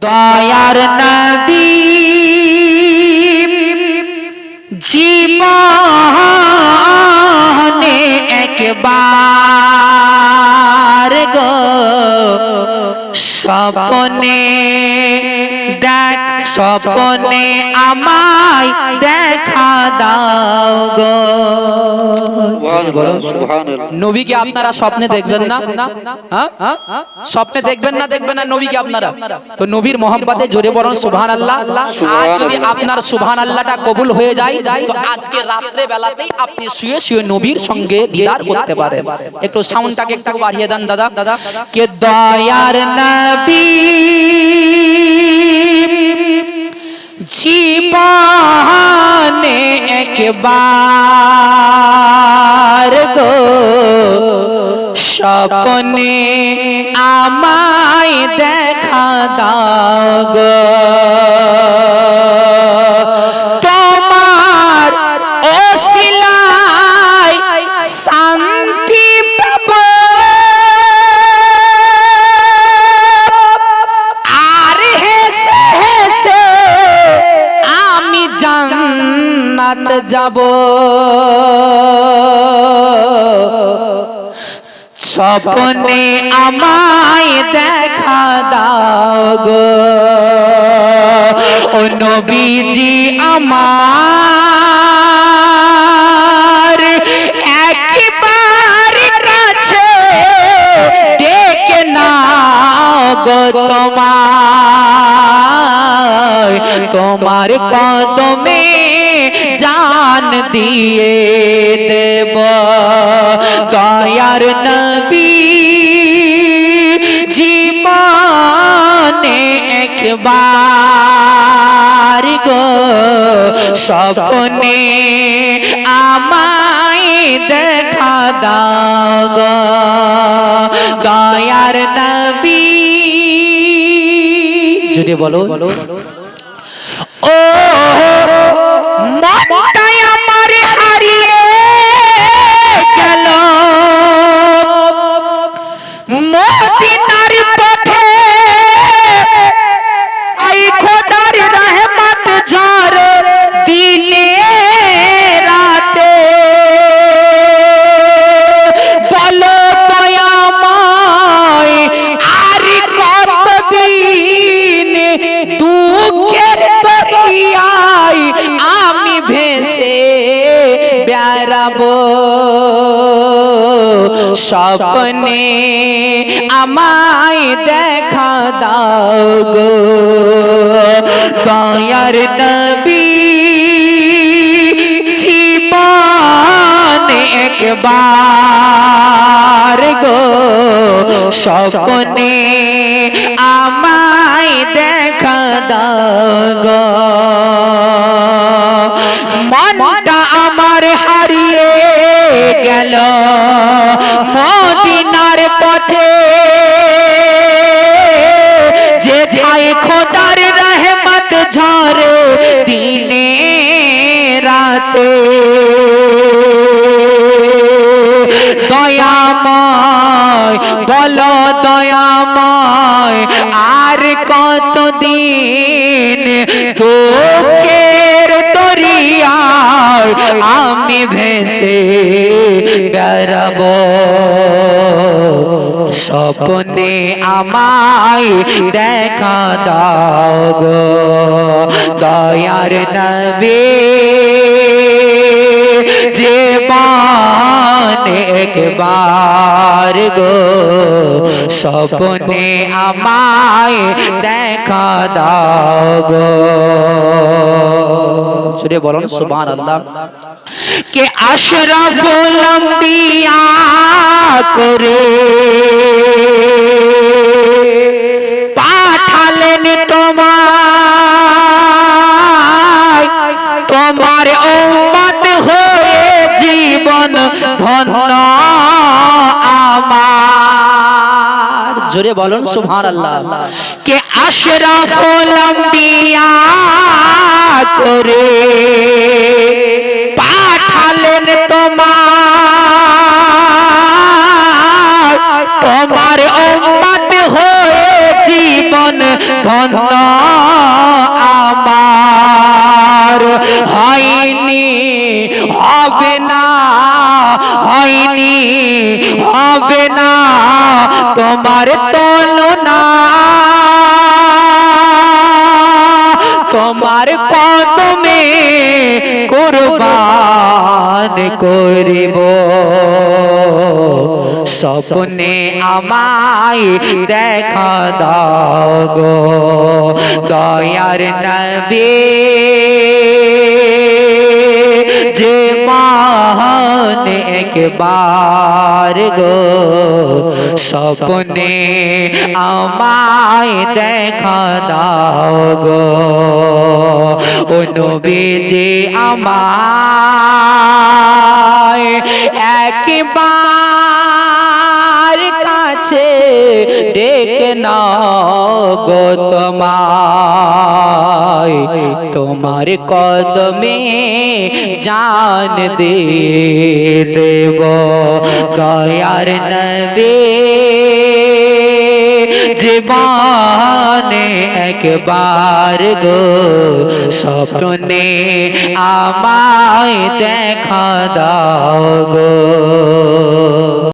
দয়ার নবী জীবনে একবার গো স্বপ্নে দেখ, স্বপ্নে আমায় দেখা দাও গো। নবীকে আপনারা স্বপ্নে দেখবেন না? স্বপ্নে দেখবেন না, দেখবেন না নবীকে আপনারা? তো নবীর মহব্বতে জোরে বলুন সুবহানাল্লাহ। আজ যদি আপনার সুবহানাল্লাহটা কবুল হয়ে যায় তো আজকে রাত্রে বেলাতেই আপনি শুয়ে শুয়ে নবীর সঙ্গে দিদার করতে পারেন। একটু সাউন্ডটাকে একটু বাড়িয়ে দেন দাদা। কে দয়ার নবী জীবনে একবার গো স্বপ্নে আমায় দেখা দাও গো। তোমার ওসিলায় শান্তি পাব আর হেসে হেসে আমি জান্নাত যাব। স্বপ্নে আমায় দেখা দাও গো ও নবীজি আমার একবার কাছে ডেকে নাও গো তোমায়, তোমার কদমে জান দিয়ে দেব। দয়ার নবী জীবনে একবার গো স্বপ্নে আমায় দেখা দাও গো। দয়ার নবী যদি বলো ও মনটাই আমার হারিয়ে গেল মদিনার পথে, আই খোদার রহমত ঝরে দিনে রাতে। বলো দয়াময় আর কতদিন দুঃখের দরিয়ায় আমি ভেসে বেড়াবো। স্বপ্নে আমায় দেখা দাও গো দয়ার নবী জীবনে একবার গো স্বপ্নে আমায় দেখা দাও গো। মনটা আমার হারিয়ে গেল মদিনার পথে, যেথায় খোদার রহমত ঝরে দিনে রাতে। দয়াময় বলো দয়াময় আর কতদিন দুঃখের দরিয়ায় আমি ভেসে বেড়াবো। স্বপ্নে আমায় দেখা দাও গো দয়ার নবী জীবনে একবার গো স্বপ্নে আমায় দেখা দাও গো। সুরে বলুন সুবহানাল্লাহ। কে আশরাফুল আম্বিয়া করে পাঠালেন তোমায়, তোমার উম্মত হয়ে জীবন ধন্য আমার। জোরে বলুন সুবহানাল্লাহ। কে আশরাফুল আম্বিয়া করে পাঠালেন তোমার, তোমার উম্মত হয়ে জীবন ধন্য হয়নি হবে না তোমার তুলনা তোমার কদমে কুরবান করিব স্বপ্নে আমায় দেখা দাও গো দয়ার নবী যে মান একবার গো স্বপ্নে আমায় দেখা দাও গো ও নবীজি আমায় একবার কাছে ডেকে নাও গো তোমায় তোমার কদমে জান দিয়ে দেব দয়ার নবী জীবনে একবার গো স্বপ্নে আমায় দেখা দাও গো।